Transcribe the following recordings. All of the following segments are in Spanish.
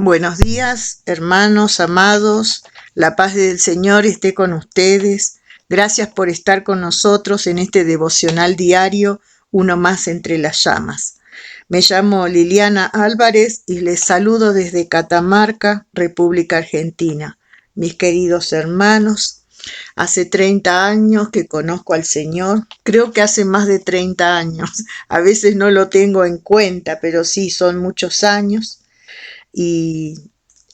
Buenos días, hermanos amados. La paz del Señor esté con ustedes. Gracias por estar con nosotros en este devocional diario, uno más entre las llamas. Me llamo Liliana Álvarez y les saludo desde Catamarca, República Argentina. Mis queridos hermanos, hace 30 años que conozco al Señor. Creo que hace más de 30 años. A veces no lo tengo en cuenta, pero sí, son muchos años. Y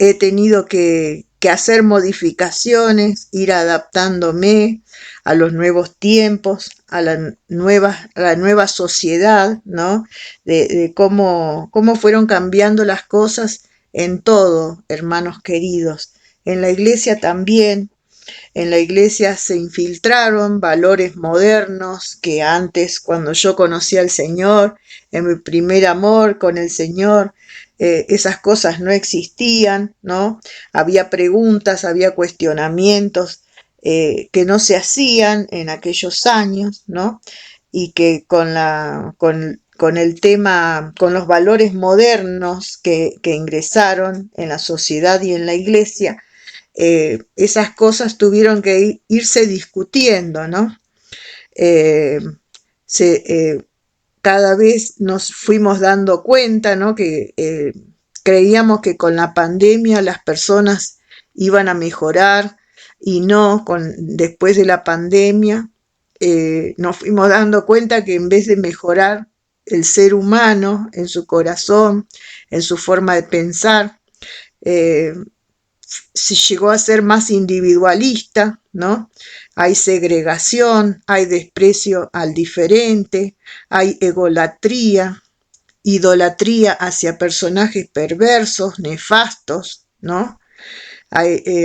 he tenido que hacer modificaciones, ir adaptándome a los nuevos tiempos, a la nueva sociedad, ¿no? De cómo fueron cambiando las cosas en todo, hermanos queridos. En la iglesia también. En la iglesia se infiltraron valores modernos que antes, cuando yo conocí al Señor, en mi primer amor con el Señor, esas cosas no existían, ¿no? Había preguntas, había cuestionamientos que no se hacían en aquellos años, ¿no? Y que con el tema, con los valores modernos que ingresaron en la sociedad y en la iglesia, esas cosas tuvieron que irse discutiendo, ¿no? Eh, se, cada vez nos fuimos dando cuenta, ¿no? Que creíamos que con la pandemia las personas iban a mejorar y no, después de la pandemia nos fuimos dando cuenta que en vez de mejorar el ser humano en su corazón, en su forma de pensar, eh, se llegó a ser más individualista, ¿no? Hay segregación, hay desprecio al diferente, hay idolatría hacia personajes perversos, nefastos, ¿no?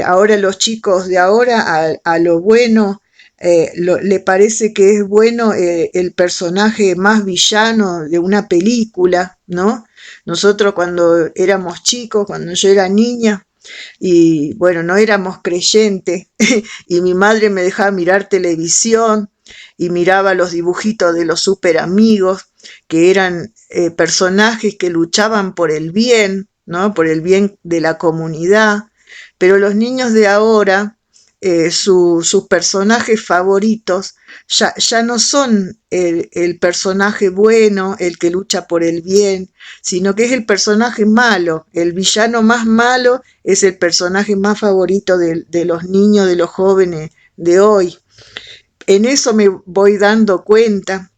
Ahora los chicos de ahora a lo bueno le parece que es bueno el personaje más villano de una película, ¿no? Nosotros cuando éramos chicos, cuando yo era niña, y bueno, no éramos creyentes y mi madre me dejaba mirar televisión y miraba los dibujitos de los super amigos, que eran personajes que luchaban por el bien, ¿no? Por el bien de la comunidad. Pero los niños de ahora, sus personajes favoritos ya no son el personaje bueno, el que lucha por el bien, sino que es el personaje malo. El villano más malo es el personaje más favorito de los niños, de los jóvenes de hoy. En eso me voy dando cuenta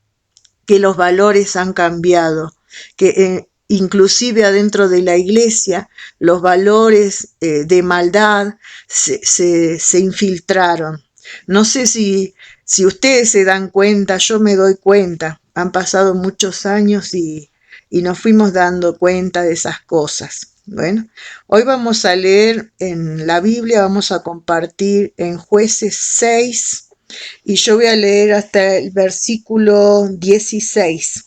que los valores han cambiado, que inclusive adentro de la iglesia los valores de maldad se infiltraron. No sé si ustedes se dan cuenta, yo me doy cuenta, han pasado muchos años y nos fuimos dando cuenta de esas cosas. Bueno, hoy vamos a leer en la Biblia, vamos a compartir en Jueces 6, y yo voy a leer hasta el versículo 16.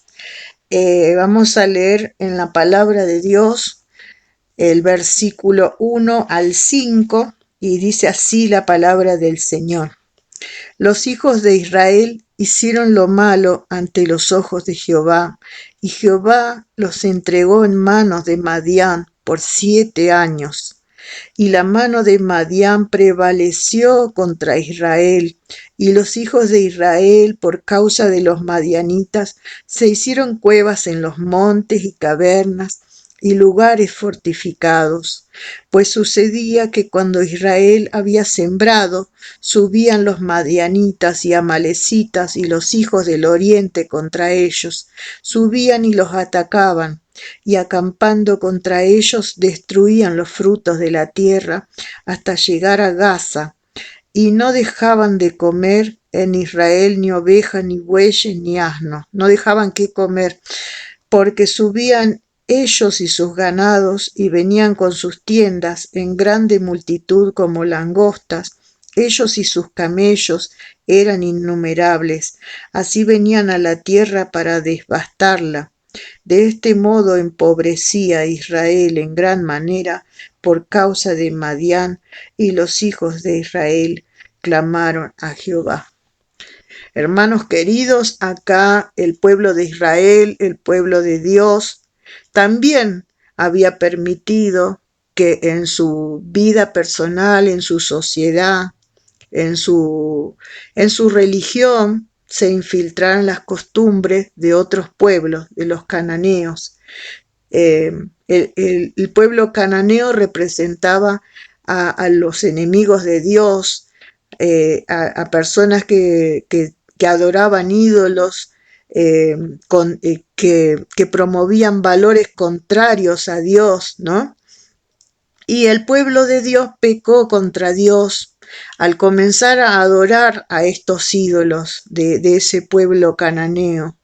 Vamos a leer en la palabra de Dios el versículo 1 al 5 y dice así la palabra del Señor. Los hijos de Israel hicieron lo malo ante los ojos de Jehová, y Jehová los entregó en manos de Madián por 7 años. Y la mano de Madián prevaleció contra Israel, y los hijos de Israel, por causa de los madianitas, se hicieron cuevas en los montes y cavernas y lugares fortificados. Pues sucedía que cuando Israel había sembrado, subían los madianitas y amalecitas y los hijos del oriente contra ellos, subían y los atacaban, y acampando contra ellos destruían los frutos de la tierra hasta llegar a Gaza, y no dejaban de comer en Israel ni oveja, ni bueyes, ni asno, no dejaban que comer, porque subían ellos y sus ganados y venían con sus tiendas en grande multitud como langostas. Ellos y sus camellos eran innumerables, así venían a la tierra para devastarla. De este modo empobrecía a Israel en gran manera por causa de Madián, y los hijos de Israel clamaron a Jehová. Hermanos queridos, acá el pueblo de Israel, el pueblo de Dios, también había permitido que en su vida personal, en su sociedad, en su, en su religión, se infiltraran las costumbres de otros pueblos, de los cananeos. Eh, el pueblo cananeo representaba a los enemigos de Dios, a personas que adoraban ídolos, que promovían valores contrarios a Dios, ¿no? Y el pueblo de Dios pecó contra Dios al comenzar a adorar a estos ídolos de ese pueblo cananeo.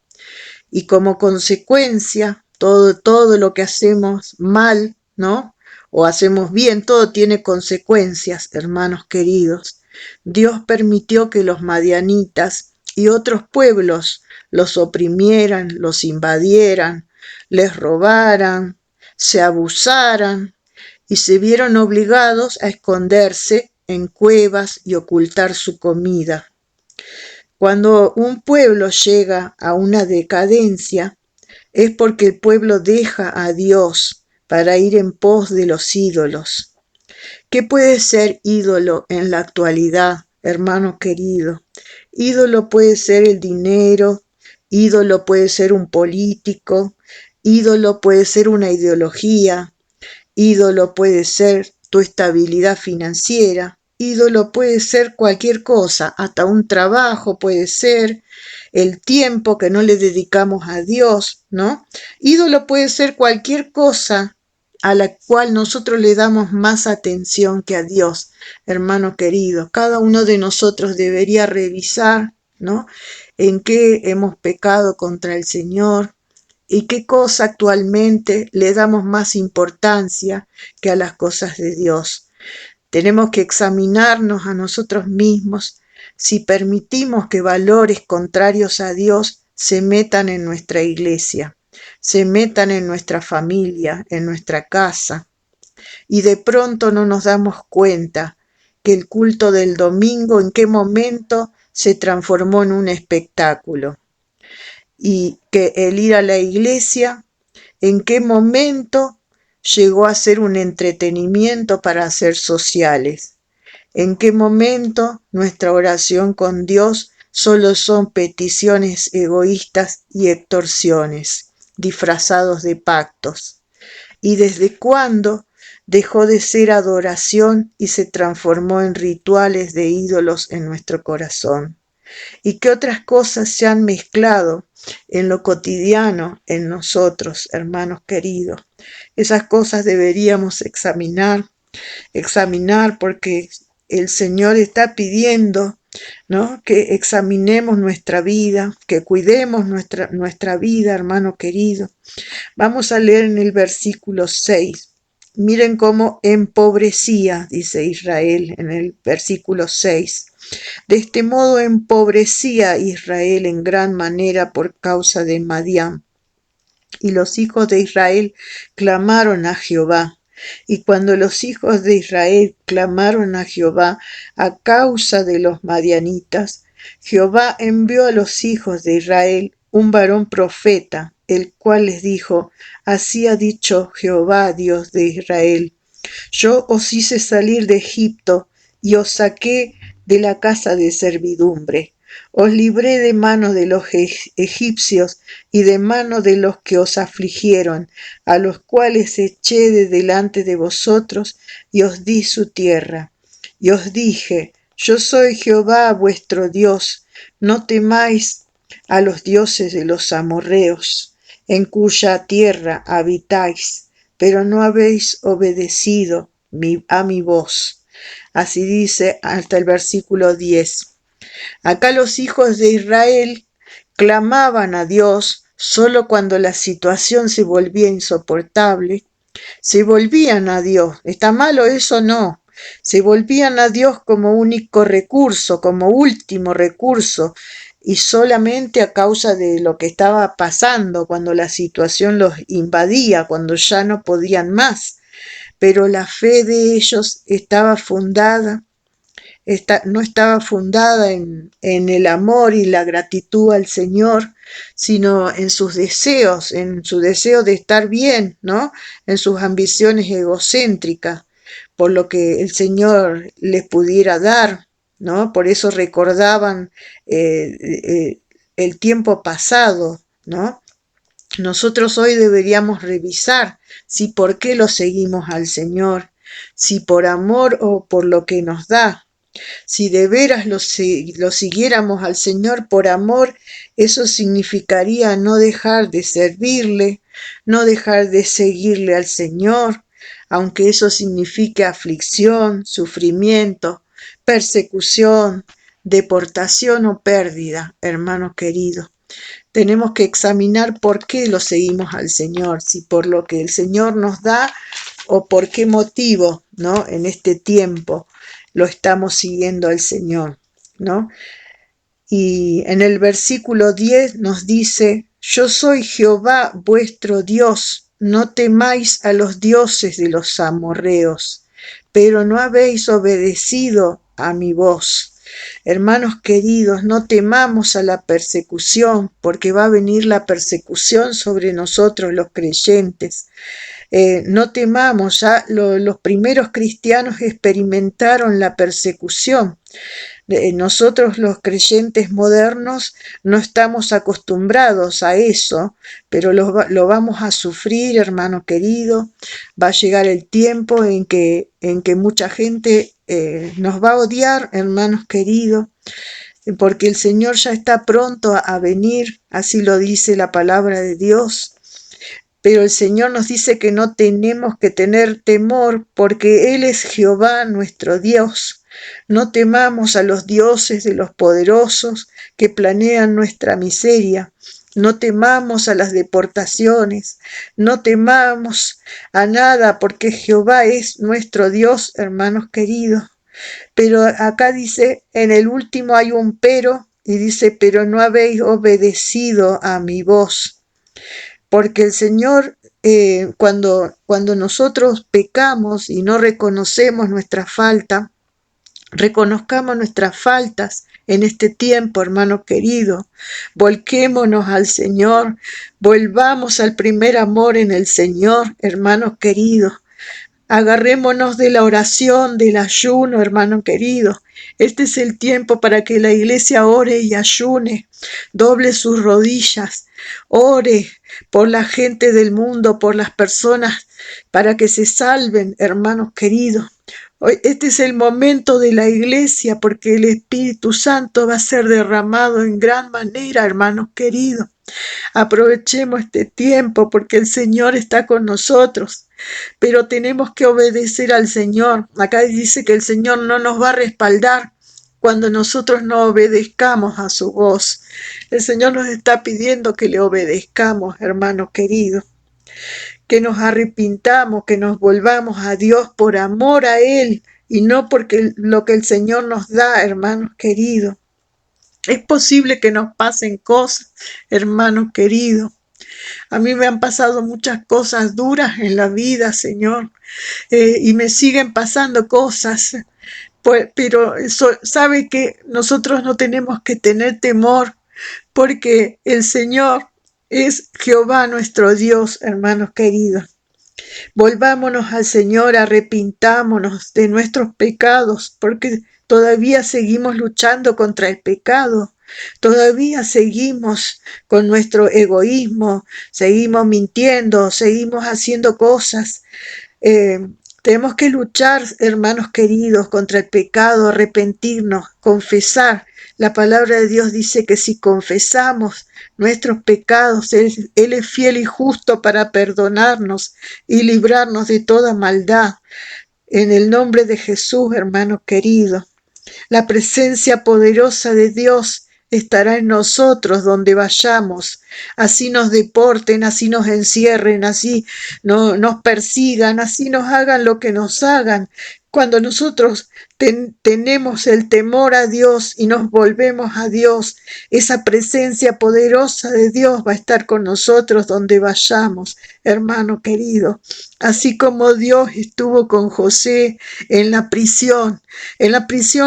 Y como consecuencia, todo lo que hacemos mal, ¿no? O hacemos bien, todo tiene consecuencias, hermanos queridos. Dios permitió que los madianitas y otros pueblos los oprimieran, los invadieran, les robaran, se abusaran y se vieron obligados a esconderse en cuevas y ocultar su comida. Cuando un pueblo llega a una decadencia, es porque el pueblo deja a Dios para ir en pos de los ídolos. ¿Qué puede ser ídolo en la actualidad, hermano querido? Ídolo puede ser el dinero, ídolo puede ser un político, ídolo puede ser una ideología, ídolo puede ser tu estabilidad financiera, ídolo puede ser cualquier cosa, hasta un trabajo puede ser, el tiempo que no le dedicamos a Dios, ¿no? Ídolo puede ser cualquier cosa a la cual nosotros le damos más atención que a Dios, hermano querido. Cada uno de nosotros debería revisar, ¿no? En qué hemos pecado contra el Señor, y qué cosa actualmente le damos más importancia que a las cosas de Dios. Tenemos que examinarnos a nosotros mismos si permitimos que valores contrarios a Dios se metan en nuestra iglesia, se metan en nuestra familia, en nuestra casa, y de pronto no nos damos cuenta que el culto del domingo en qué momento se transformó en un espectáculo, y que el ir a la iglesia en qué momento llegó a ser un entretenimiento para hacer sociales, en qué momento nuestra oración con Dios solo son peticiones egoístas y extorsiones, disfrazados de pactos, y desde cuándo dejó de ser adoración y se transformó en rituales de ídolos en nuestro corazón. Y qué otras cosas se han mezclado en lo cotidiano en nosotros, hermanos queridos. Esas cosas deberíamos examinar porque el Señor está pidiendo, ¿no? Que examinemos nuestra vida, que cuidemos nuestra vida, hermano querido. Vamos a leer en el versículo 6. Miren cómo empobrecía, dice Israel en el versículo 6. De este modo empobrecía Israel en gran manera por causa de Madián. Y los hijos de Israel clamaron a Jehová. Y cuando los hijos de Israel clamaron a Jehová a causa de los madianitas, Jehová envió a los hijos de Israel un varón profeta, el cual les dijo: Así ha dicho Jehová, Dios de Israel: Yo os hice salir de Egipto y os saqué de la casa de servidumbre. Os libré de mano de los egipcios y de mano de los que os afligieron, a los cuales eché de delante de vosotros y os di su tierra. Y os dije: Yo soy Jehová vuestro Dios, no temáis a los dioses de los amorreos, en cuya tierra habitáis, pero no habéis obedecido a mi voz. Así dice hasta el versículo 10. Acá los hijos de Israel clamaban a Dios solo cuando la situación se volvía insoportable. Se volvían a Dios. ¿Está malo eso? No. Se volvían a Dios como único recurso, como último recurso, y solamente a causa de lo que estaba pasando, cuando la situación los invadía, cuando ya no podían más. Pero la fe de ellos estaba fundada no estaba fundada en el amor y la gratitud al Señor, sino en sus deseos, en su deseo de estar bien, ¿no? En sus ambiciones egocéntricas, por lo que el Señor les pudiera dar, ¿no? Por eso recordaban el tiempo pasado, ¿no? Nosotros hoy deberíamos revisar si por qué lo seguimos al Señor, si por amor o por lo que nos da. Si de veras lo siguiéramos al Señor por amor, eso significaría no dejar de servirle, no dejar de seguirle al Señor, aunque eso signifique aflicción, sufrimiento, persecución, deportación o pérdida, hermanos queridos. Tenemos que examinar por qué lo seguimos al Señor, si por lo que el Señor nos da o por qué motivo, ¿no? En este tiempo lo estamos siguiendo al Señor, ¿no? Y en el versículo 10 nos dice: yo soy Jehová vuestro Dios, no temáis a los dioses de los amorreos, pero no habéis obedecido a mi voz. Hermanos queridos, no temamos a la persecución, porque va a venir la persecución sobre nosotros los creyentes. No temamos, ya los primeros cristianos experimentaron la persecución. Nosotros los creyentes modernos no estamos acostumbrados a eso, pero lo vamos a sufrir, hermano querido. Va a llegar el tiempo en que mucha gente nos va a odiar, hermanos queridos, porque el Señor ya está pronto a venir, así lo dice la palabra de Dios. Pero el Señor nos dice que no tenemos que tener temor, porque Él es Jehová nuestro Dios. No temamos a los dioses de los poderosos que planean nuestra miseria. No temamos a las deportaciones. No temamos a nada, porque Jehová es nuestro Dios, hermanos queridos. Pero acá dice, en el último hay un pero, y dice: pero no habéis obedecido a mi voz. Porque el Señor, cuando nosotros pecamos y no reconocemos nuestra falta, reconozcamos nuestras faltas en este tiempo, hermano querido. Volquémonos al Señor, volvamos al primer amor en el Señor, hermanos queridos. Agarrémonos de la oración, del ayuno, hermano querido. Este es el tiempo para que la iglesia ore y ayune, doble sus rodillas, ore por la gente del mundo, por las personas, para que se salven, hermanos queridos. Este es el momento de la iglesia, porque el Espíritu Santo va a ser derramado en gran manera, hermanos queridos. Aprovechemos este tiempo, porque el Señor está con nosotros, pero tenemos que obedecer al Señor. Acá dice que el Señor no nos va a respaldar cuando nosotros no obedezcamos a su voz. El Señor nos está pidiendo que le obedezcamos, hermanos queridos, que nos arrepintamos, que nos volvamos a Dios por amor a Él y no porque lo que el Señor nos da, hermanos queridos. Es posible que nos pasen cosas, hermanos queridos. A mí me han pasado muchas cosas duras en la vida, Señor, y me siguen pasando cosas. Pero sabe que nosotros no tenemos que tener temor, porque el Señor es Jehová nuestro Dios, hermanos queridos. Volvámonos al Señor, arrepintámonos de nuestros pecados, porque todavía seguimos luchando contra el pecado. Todavía seguimos con nuestro egoísmo, seguimos mintiendo, seguimos haciendo cosas. Tenemos que luchar, hermanos queridos, contra el pecado, arrepentirnos, confesar. La palabra de Dios dice que si confesamos nuestros pecados, Él es fiel y justo para perdonarnos y librarnos de toda maldad. En el nombre de Jesús, hermanos queridos, la presencia poderosa de Dios estará en nosotros donde vayamos. Así nos deporten, así nos encierren, así nos persigan, así nos hagan lo que nos hagan. Cuando nosotros tenemos el temor a Dios y nos volvemos a Dios, esa presencia poderosa de Dios va a estar con nosotros donde vayamos, hermano querido. Así como Dios estuvo con José en la prisión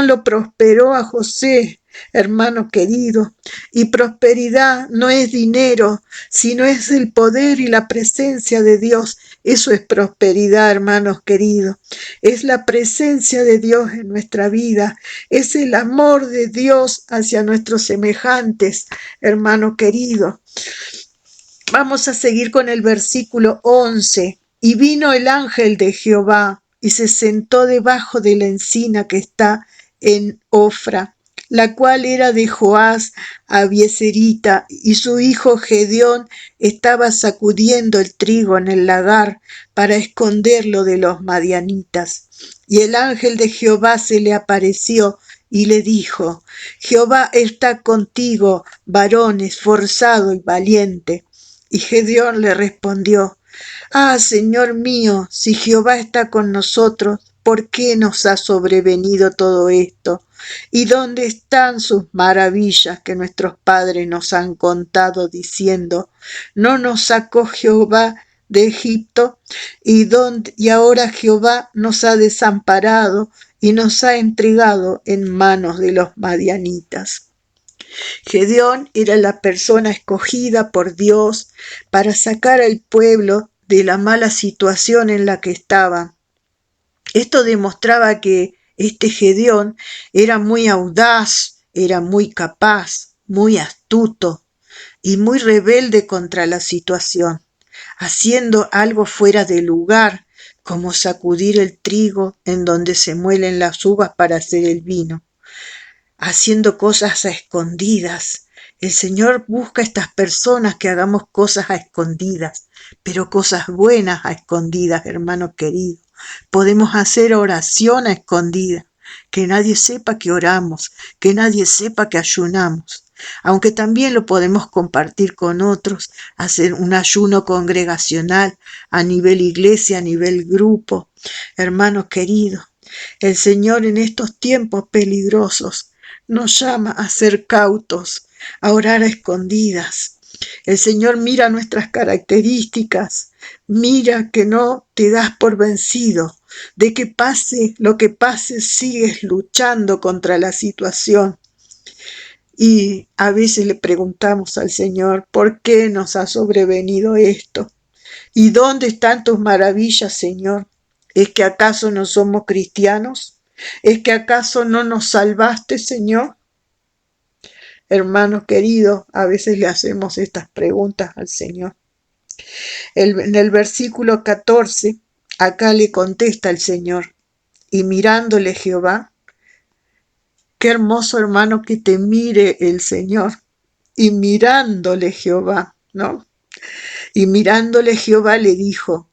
lo prosperó a José, hermano querido. Y prosperidad no es dinero, sino es el poder y la presencia de Dios. Eso es prosperidad, hermanos queridos. Es la presencia de Dios en nuestra vida. Es el amor de Dios hacia nuestros semejantes, hermano querido. Vamos a seguir con el versículo 11. Y vino el ángel de Jehová y se sentó debajo de la encina que está en Ofra, la cual era de Joás Abieserita, y su hijo Gedeón estaba sacudiendo el trigo en el lagar para esconderlo de los madianitas. Y el ángel de Jehová se le apareció y le dijo: Jehová está contigo, varón esforzado y valiente. Y Gedeón le respondió: Ah, Señor mío, si Jehová está con nosotros, ¿por qué nos ha sobrevenido todo esto? ¿Y dónde están sus maravillas que nuestros padres nos han contado diciendo: ¿no nos sacó Jehová de Egipto? Y ahora Jehová nos ha desamparado y nos ha entregado en manos de los madianitas. Gedeón era la persona escogida por Dios para sacar al pueblo de la mala situación en la que estaba. Esto demostraba que este Gedeón era muy audaz, era muy capaz, muy astuto y muy rebelde contra la situación, haciendo algo fuera de lugar, como sacudir el trigo en donde se muelen las uvas para hacer el vino, haciendo cosas a escondidas. El Señor busca a estas personas que hagamos cosas a escondidas, pero cosas buenas a escondidas, hermano querido. Podemos hacer oración a escondidas, que nadie sepa que oramos, que nadie sepa que ayunamos. Aunque también lo podemos compartir con otros, hacer un ayuno congregacional a nivel iglesia, a nivel grupo. Hermano querido, el Señor en estos tiempos peligrosos nos llama a ser cautos, a orar a escondidas. El Señor mira nuestras características, mira que no te das por vencido, de que pase lo que pase, sigues luchando contra la situación. Y a veces le preguntamos al Señor: ¿por qué nos ha sobrevenido esto? ¿Y dónde están tus maravillas, Señor? ¿Es que acaso no somos cristianos? ¿Es que acaso no nos salvaste, Señor? Hermanos queridos, a veces le hacemos estas preguntas al Señor. En el versículo 14, acá le contesta el Señor: y mirándole Jehová, qué hermoso, hermano, que te mire el Señor. Y mirándole Jehová, ¿no? Y mirándole Jehová le dijo: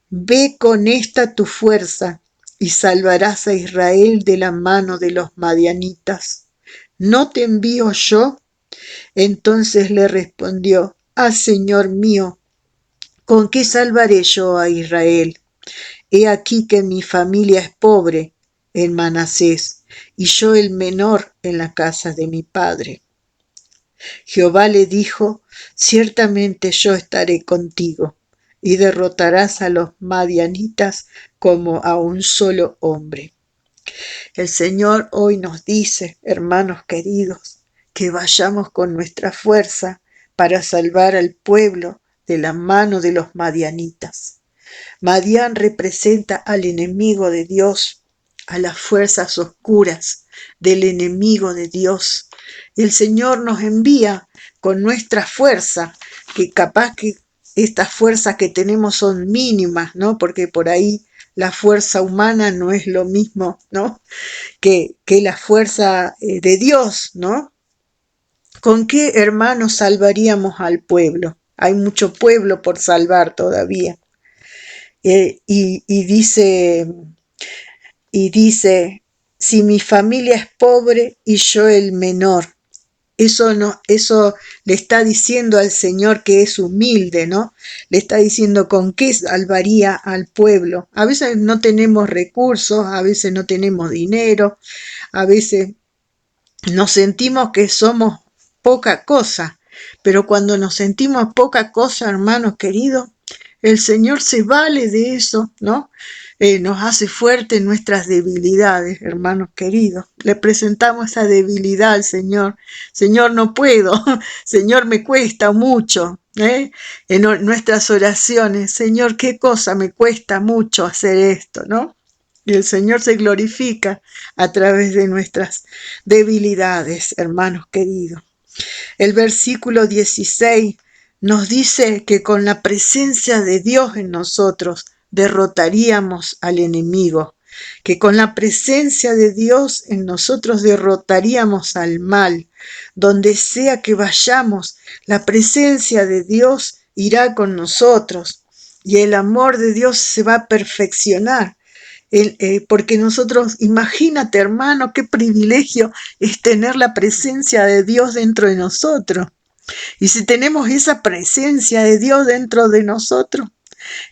ve con esta tu fuerza y salvarás a Israel de la mano de los madianitas. ¿No te envío yo? Entonces le respondió: ah, Señor mío, ¿con qué salvaré yo a Israel? He aquí que mi familia es pobre en Manasés, y yo el menor en la casa de mi padre. Jehová le dijo: ciertamente yo estaré contigo, y derrotarás a los madianitas como a un solo hombre. El Señor hoy nos dice, hermanos queridos, que vayamos con nuestra fuerza para salvar al pueblo de la mano de los madianitas. Madián representa al enemigo de Dios, a las fuerzas oscuras del enemigo de Dios. El Señor nos envía con nuestra fuerza, que capaz que estas fuerzas que tenemos son mínimas, ¿no? Porque por ahí la fuerza humana no es lo mismo, ¿no? que la fuerza de Dios, ¿no? ¿Con qué, hermanos, salvaríamos al pueblo? Hay mucho pueblo por salvar todavía. Y dice, si mi familia es pobre y yo el menor, Eso le está diciendo al Señor que es humilde, ¿no? Le está diciendo con qué salvaría al pueblo. A veces no tenemos recursos, a veces no tenemos dinero, a veces nos sentimos que somos poca cosa, pero cuando nos sentimos poca cosa, hermanos queridos, el Señor se vale de eso, ¿no? Nos hace fuerte en nuestras debilidades, hermanos queridos. Le presentamos esa debilidad al Señor. Señor, no puedo. Señor, me cuesta mucho. En nuestras oraciones, Señor, qué cosa me cuesta mucho hacer esto, ¿no? Y el Señor se glorifica a través de nuestras debilidades, hermanos queridos. El versículo 16 nos dice que con la presencia de Dios en nosotros derrotaríamos al enemigo, que con la presencia de Dios en nosotros derrotaríamos al mal. Donde sea que vayamos, la presencia de Dios irá con nosotros y el amor de Dios se va a perfeccionar. Porque nosotros, imagínate hermano, qué privilegio es tener la presencia de Dios dentro de nosotros. Y si tenemos esa presencia de Dios dentro de nosotros,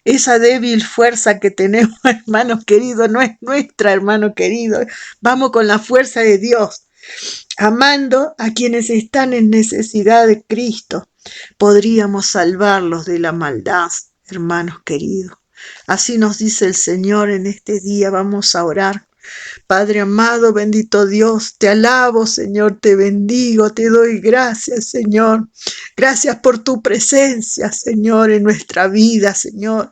esa débil fuerza que tenemos, hermanos queridos, no es nuestra, hermano querido. Vamos con la fuerza de Dios, amando a quienes están en necesidad de Cristo. Podríamos salvarlos de la maldad, hermanos queridos. Así nos dice el Señor en este día. Vamos a orar. Padre amado, bendito Dios, te alabo, Señor, te bendigo, te doy gracias, Señor. Gracias por tu presencia, Señor, en nuestra vida, Señor.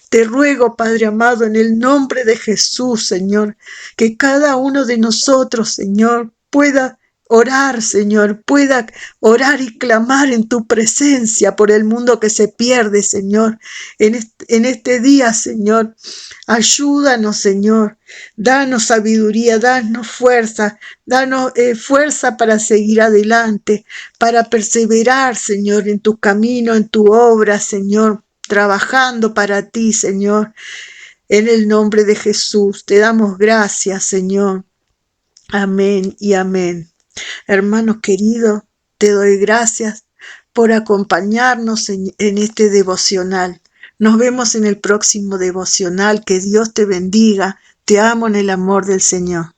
Te ruego, Padre amado, en el nombre de Jesús, Señor, que cada uno de nosotros, Señor, pueda orar, Señor, pueda orar y clamar en tu presencia por el mundo que se pierde, Señor. En este día, Señor, ayúdanos, Señor. Danos sabiduría, danos fuerza, danos fuerza para seguir adelante, para perseverar, Señor, en tu camino, en tu obra, Señor, trabajando para ti, Señor. En el nombre de Jesús, te damos gracias, Señor. Amén y amén. Hermanos queridos, te doy gracias por acompañarnos en este devocional. Nos vemos en el próximo devocional. Que Dios te bendiga. Te amo en el amor del Señor.